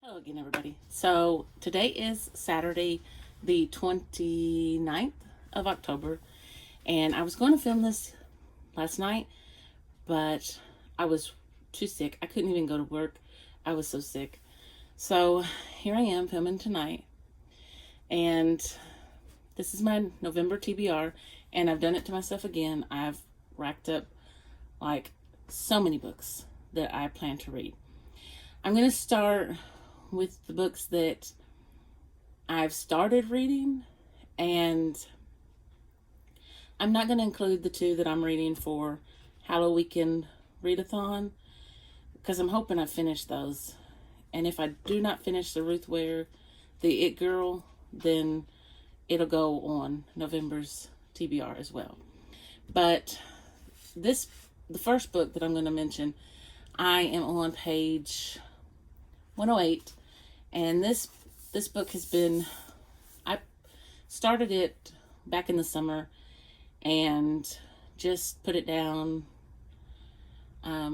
Hello again, everybody. So today is Saturday, the 29th of October, and I was going to film this last night, but I was too sick. I couldn't even go to work. I was so sick. So here I am filming tonight, and this is my November TBR, and I've done it to myself again. I've racked up like so many books that I plan to read. I'm going to start with the books that I've started reading, and I'm not going to include the two that I'm reading for Halloween Readathon because I'm hoping I finish those. And if I do not finish the Ruth Ware, the It Girl, then it'll go on November's TBR as well. But the first book that I'm going to mention, I am on page 108, and this book has been, I started it back in the summer and just put it down. I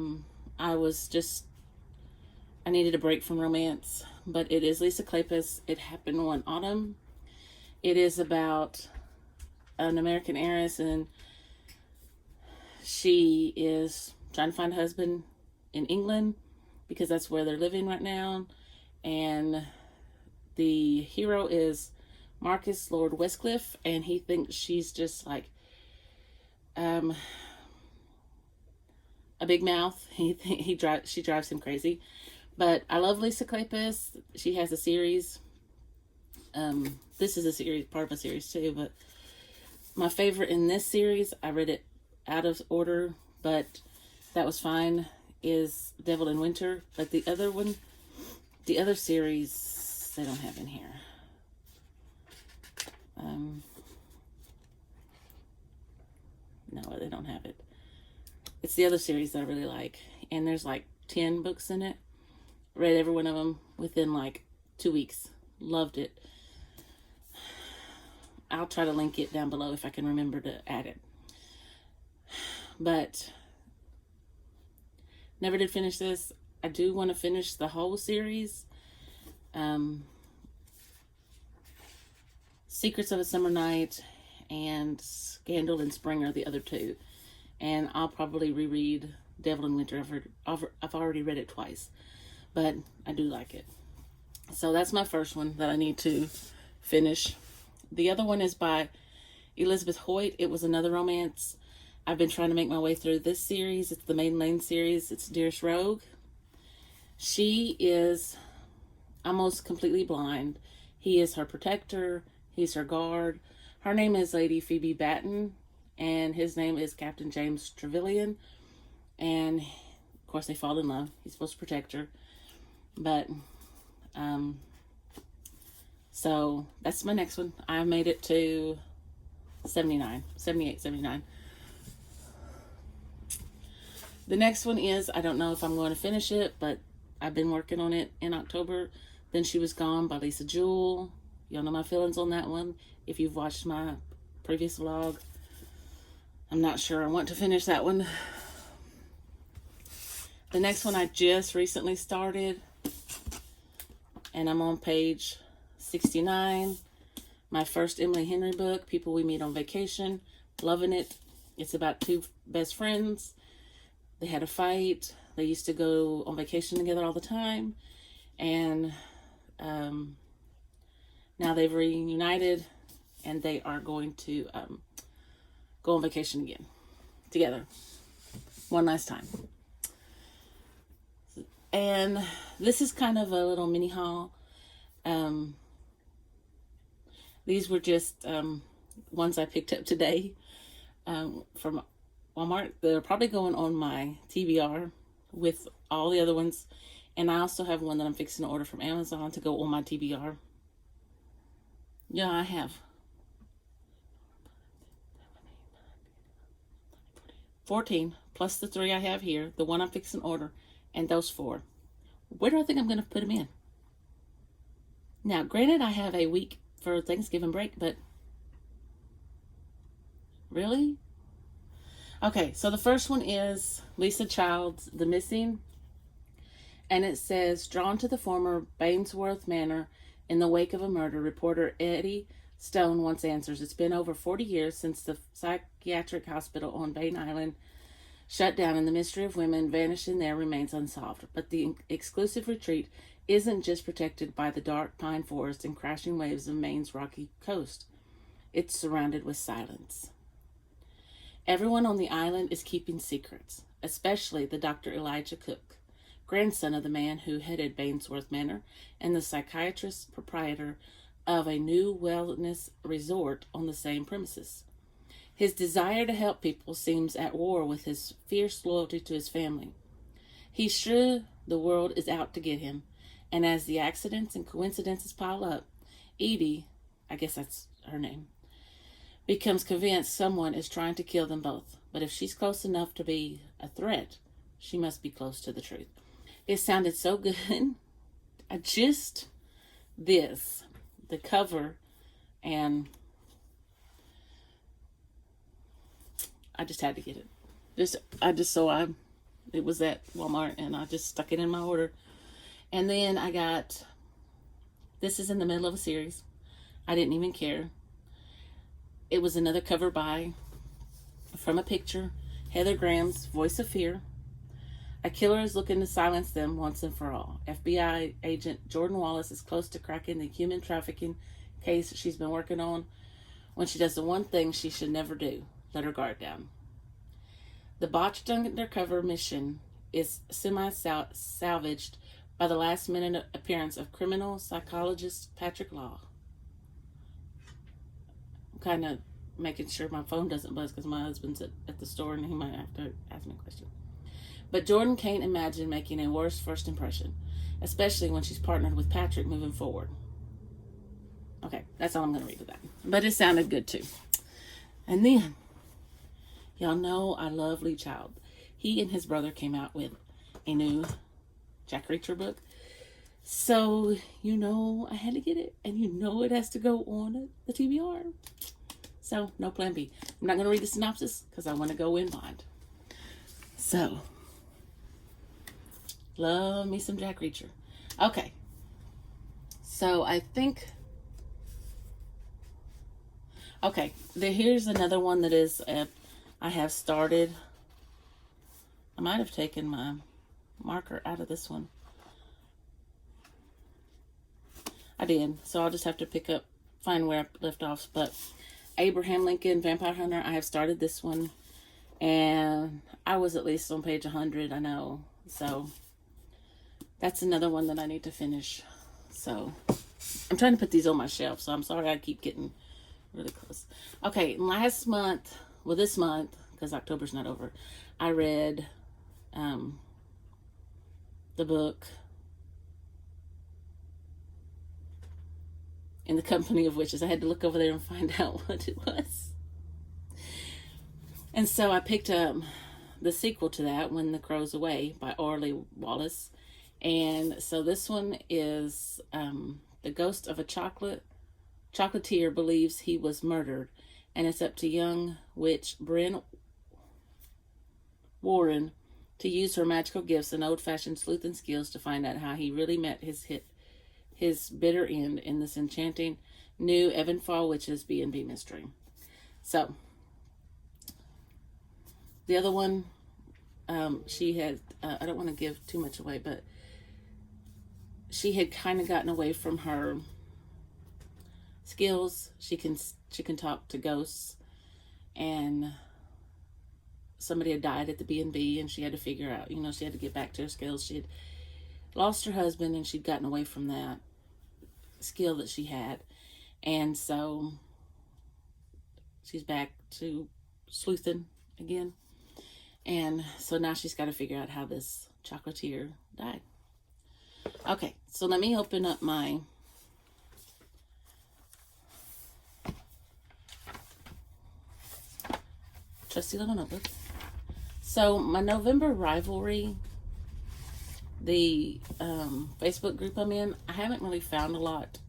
needed a break from romance, but it is Lisa Kleypas. It happened one autumn. It is about an American heiress, and she is trying to find a husband in England because that's where they're living right now. And the hero is Marcus Lord Westcliff, and he thinks she's just like a big mouth. She drives him crazy. But I love Lisa Kleypas. She has a series. This is a series, part of a series too. But my favorite in this series, I read it out of order, but that was fine, is Devil in Winter. But the other series, they don't have in here. No, they don't have it. It's the other series that I really like, and there's like 10 books in it. Read every one of them within like 2 weeks. Loved it. I'll try to link it down below if I can remember to add it. But never did finish this. I do want to finish the whole series. Secrets of a Summer Night and Scandal in Spring are the other two. And I'll probably reread Devil in Winter. I've already read it twice, but I do like it. So that's my first one that I need to finish. The other one is by Elizabeth Hoyt. It was another romance. I've been trying to make my way through this series. It's the Maiden Lane series. It's Dearest Rogue. She is almost completely blind. He is her protector. He's her guard. Her name is Lady Phoebe Batten, and his name is Captain James Trevelyan. And of course, they fall in love. He's supposed to protect her. But, so that's my next one. I made it to 78, 79. The next one is, I don't know if I'm going to finish it, but I've been working on it in October. Then She Was Gone by Lisa Jewell. Y'all know my feelings on that one if you've watched my previous vlog. I'm not sure I want to finish that one. The next one I just recently started, and I'm on page 69. My first Emily Henry book, People We Meet on Vacation. Loving it. It's about two best friends. They had a fight. They used to go on vacation together all the time. And now they've reunited, and they are going to go on vacation again together. One last time. And this is kind of a little mini haul. These were just ones I picked up today from Walmart. They're probably going on my TBR with all the other ones. And I also have one that I'm fixing to order from Amazon to go on my TBR. Yeah, I have 14 plus the 3 I have here, the one I'm fixing to order, and those 4. Where do I think I'm going to put them in? Now, granted, I have a week for Thanksgiving break, but really? Okay, so the first one is Lisa Child's The Missing. And it says, drawn to the former Bainsworth Manor in the wake of a murder, reporter Eddie Stone once answers, it's been over 40 years since the psychiatric hospital on Bain Island shut down, and the mystery of women vanishing there remains unsolved. But the exclusive retreat isn't just protected by the dark pine forest and crashing waves of Maine's rocky coast. It's surrounded with silence. Everyone on the island is keeping secrets, especially the Dr. Elijah Cook, grandson of the man who headed Bainsworth Manor and the psychiatrist proprietor of a new wellness resort on the same premises. His desire to help people seems at war with his fierce loyalty to his family. He's sure the world is out to get him, and as the accidents and coincidences pile up, Edie, I guess that's her name, becomes convinced someone is trying to kill them both. But if she's close enough to be a threat, she must be close to the truth. It sounded so good. The cover, and I just had to get it. It was at Walmart, and I just stuck it in my order. And then I got, this is in the middle of a series. I didn't even care. It was another cover by, from a picture, Heather Graham's Voice of Fear. A killer is looking to silence them once and for all. FBI agent Jordan Wallace is close to cracking the human trafficking case she's been working on when she does the one thing she should never do, let her guard down. The botched undercover mission is semi-salvaged by the last-minute appearance of criminal psychologist Patrick Law. I'm kind of making sure my phone doesn't buzz because my husband's at the store and he might have to ask me a question. But Jordan can't imagine making a worse first impression, especially when she's partnered with Patrick moving forward. Okay, that's all I'm going to read of that. But it sounded good too. And then, y'all know I love Lee Child. He and his brother came out with a new Jack Reacher book. So, I had to get it. And it has to go on the TBR. So, no plan B. I'm not going to read the synopsis because I want to go in blind. So, love me some Jack Reacher. Okay. So, I think... Okay, here's another one that is... I have started... I might have taken my marker out of this one. I did. So, I'll just have to find where I left off. But Abraham Lincoln, Vampire Hunter, I have started this one. And I was at least on page 100, I know. So, that's another one that I need to finish. So, I'm trying to put these on my shelf. So, I'm sorry I keep getting really close. Okay, this month, because October's not over, I read the book In the Company of Witches. I had to look over there and find out what it was. And so I picked up the sequel to that, When the Crow's Away, by Orly Wallace. And so this one is the ghost of a chocolatier believes he was murdered. And it's up to young witch Bryn Warren to use her magical gifts and old-fashioned sleuthing skills to find out how he really met his bitter end in this enchanting new Evanfall Witches B&B mystery. So, the other one, she had, I don't want to give too much away, but she had kind of gotten away from her skills. She can talk to ghosts, and somebody had died at the B&B, and she had to figure out, she had to get back to her skills. She had lost her husband, and she'd gotten away from that skill that she had, and so she's back to sleuthing again. And so now she's got to figure out how this chocolatier died. Okay, so let me open up my trusty little notebook. So my November rivalry, the Facebook group I'm in, I haven't really found a lot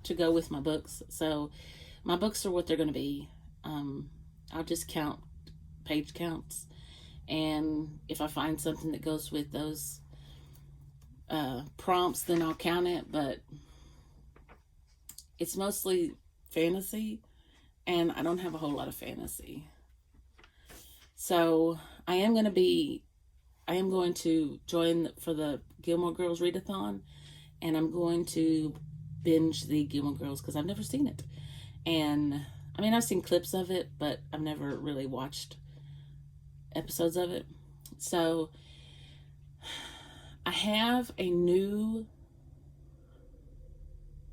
to go with my books. So my books are what they're going to be. I'll just count page counts. And if I find something that goes with those prompts, then I'll count it, but it's mostly fantasy, and I don't have a whole lot of fantasy. So I am going to join for the Gilmore Girls Readathon, and I'm going to binge the Gilmore Girls because I've never seen it. And I mean, I've seen clips of it, but I've never really watched episodes of it. So I have a new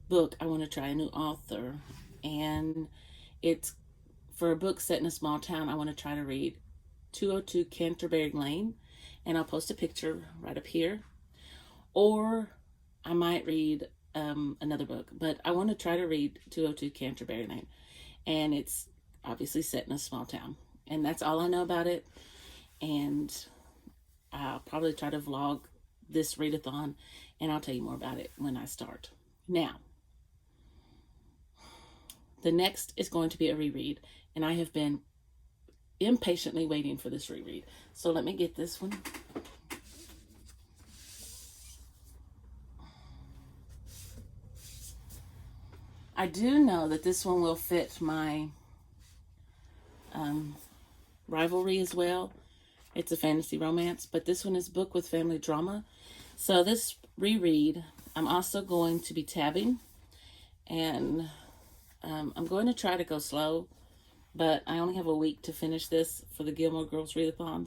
book I want to try, a new author, and it's for a book set in a small town. I want to try to read 202 Canterbury Lane, and I'll post a picture right up here. Or I might read another book, but I want to try to read 202 Canterbury Lane, and it's obviously set in a small town, and that's all I know about it. And I'll probably try to vlog this readathon, and I'll tell you more about it when I start. Now, the next is going to be a reread, and I have been impatiently waiting for this reread. So let me get this one. I do know that this one will fit my rivalry as well. It's a fantasy romance, but this one is book with family drama. So this reread, I'm also going to be tabbing, and I'm going to try to go slow, but I only have a week to finish this for the Gilmore Girls Readathon.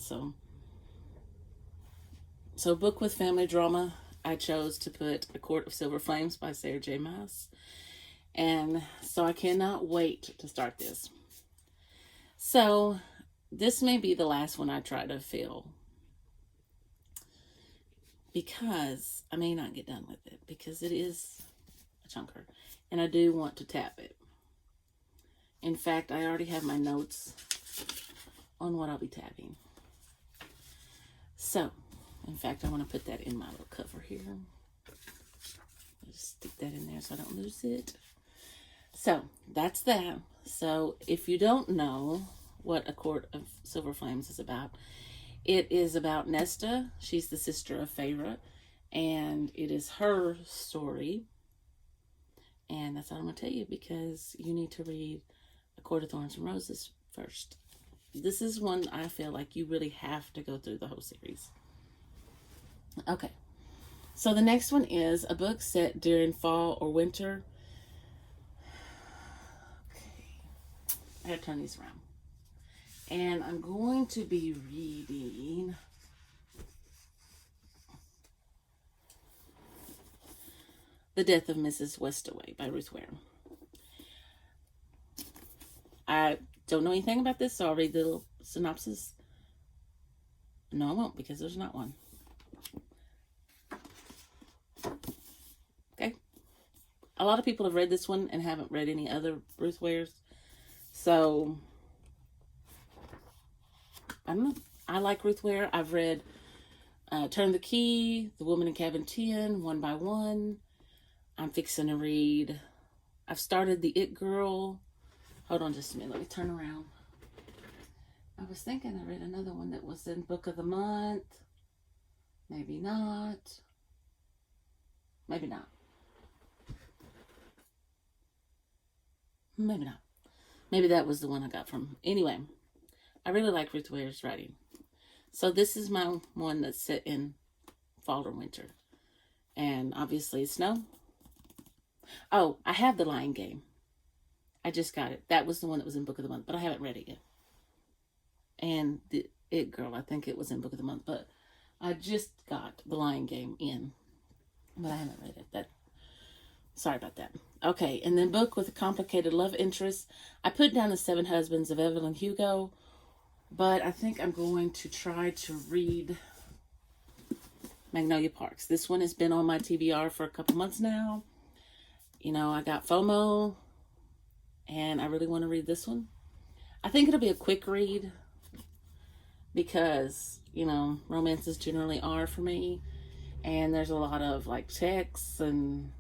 So book with family drama, I chose to put A Court of Silver Flames by Sarah J. Maas. And so I cannot wait to start this. So this may be the last one I try to fill, because I may not get done with it, because it is a chunker, and I do want to tap it. In fact, I already have my notes on what I'll be tapping. So, in fact, I want to put that in my little cover here. Just stick that in there so I don't lose it. So, that's that. So, if you don't know what A Court of Silver Flames is about, it is about Nesta. She's the sister of Feyre, and it is her story. And that's all I'm going to tell you, because you need to read A Court of Thorns and Roses first. This is one I feel like you really have to go through the whole series. Okay. So the next one is a book set during fall or winter. Okay. I gotta turn these around. And I'm going to be reading The Death of Mrs. Westaway by Ruth Ware. I don't know anything about this, so I'll read the little synopsis. No, I won't, because there's not one. Okay. A lot of people have read this one and haven't read any other Ruth Wares. So, I don't know. I like Ruth Ware. I've read Turn the Key, The Woman in Cabin 10, One by One. I'm fixing to read. I've started The It Girl. Hold on just a minute. Let me turn around. I was thinking I read another one that was in Book of the Month. Maybe not. Maybe not. Maybe not. Maybe that was the one I got from. Anyway, I really like Ruth Ware's writing. So this is my one that's set in fall or winter. And obviously snow. Oh, I have The Lion Game. I just got it. That was the one that was in Book of the Month, but I haven't read it yet. And The It Girl, I think it was in Book of the Month, but I just got The Lion Game in, but I haven't read it. Sorry about that. Okay, and then book with a complicated love interest. I put down The Seven Husbands of Evelyn Hugo, but I think I'm going to try to read Magnolia Parks. This one has been on my TBR for a couple months now. You know, I got FOMO, and I really want to read this one. I think it'll be a quick read, because, you know, romances generally are for me. And there's a lot of, like, texts, and,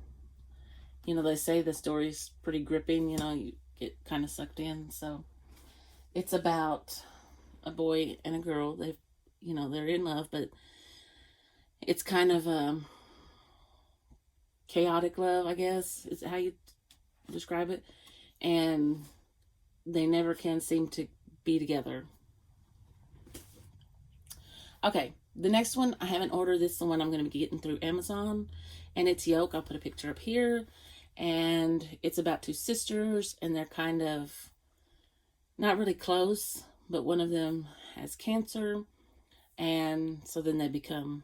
you know, they say the story's pretty gripping. You know, you get kind of sucked in. So it's about a boy and a girl. They're in love, but it's kind of chaotic love, I guess, is how you describe it. And they never can seem to be together. Okay, the next one I haven't ordered. This is the one I'm going to be getting through Amazon, and it's Yoke. I'll put a picture up here, and it's about two sisters, and they're kind of not really close, but one of them has cancer, and so then they become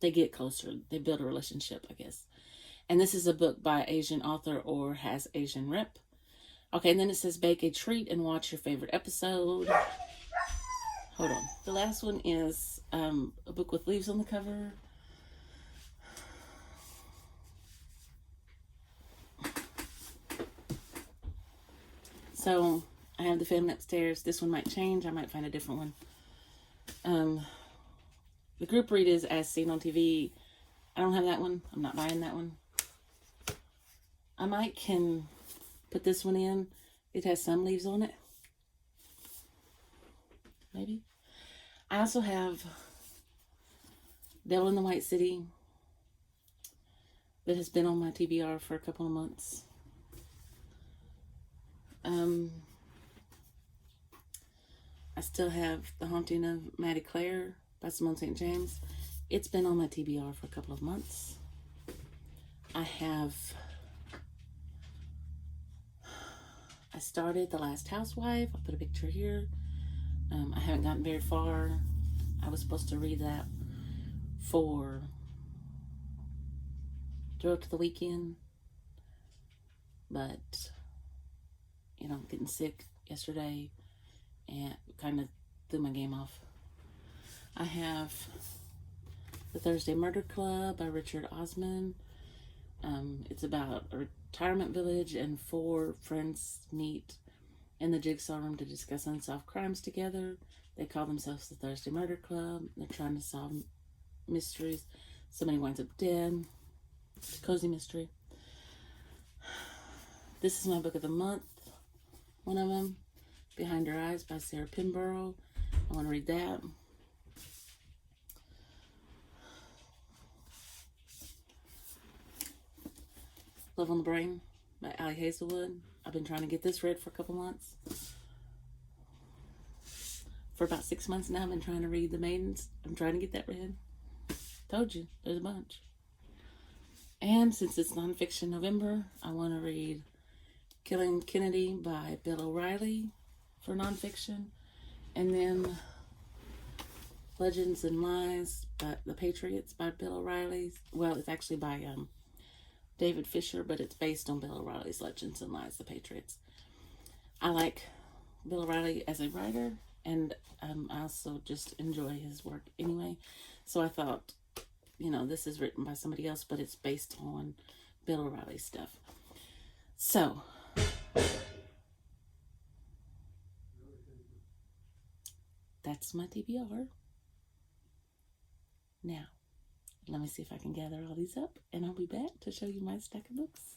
they get closer. They build a relationship, I guess. And this is a book by Asian author or has Asian rep. Okay, and then it says bake a treat and watch your favorite episode. Hold on. The last one is a book with leaves on the cover. So I have the family upstairs. This one might change. I might find a different one. The group read is As Seen on TV. I don't have that one. I'm not buying that one. I might can put this one in. It has some leaves on it. Maybe. I also have Devil in the White City that has been on my TBR for a couple of months. I still have The Haunting of Maddie Clare by Simone St. James. It's been on my TBR for a couple of months. I started The Last Housewife. I'll put a picture here. I haven't gotten very far. I was supposed to read that for Throw to the Weekend, but getting sick yesterday and kind of threw my game off. I have The Thursday Murder Club by Richard Osman. It's about a retirement village and 4 friends meet in the jigsaw room to discuss unsolved crimes together. They call themselves the Thursday Murder Club. They're trying to solve mysteries. Somebody winds up dead. It's a cozy mystery. This is my book of the month. One of them, Behind Her Eyes by Sarah Pinborough. I want to read that. Love on the Brain by Allie Hazelwood. I've been trying to get this read for a couple months. For about 6 months now, I've been trying to read The Maidens. I'm trying to get that read. Told you, there's a bunch. And since it's nonfiction November, I want to read Killing Kennedy by Bill O'Reilly for nonfiction. And then Legends and Lies by The Patriots by Bill O'Reilly. Well, it's actually by David Fisher, but it's based on Bill O'Reilly's Legends and Lies, The Patriots. I like Bill O'Reilly as a writer, and I also just enjoy his work anyway. So I thought, this is written by somebody else, but it's based on Bill O'Reilly stuff. So, that's my TBR. Now, let me see if I can gather all these up, and I'll be back to show you my stack of books.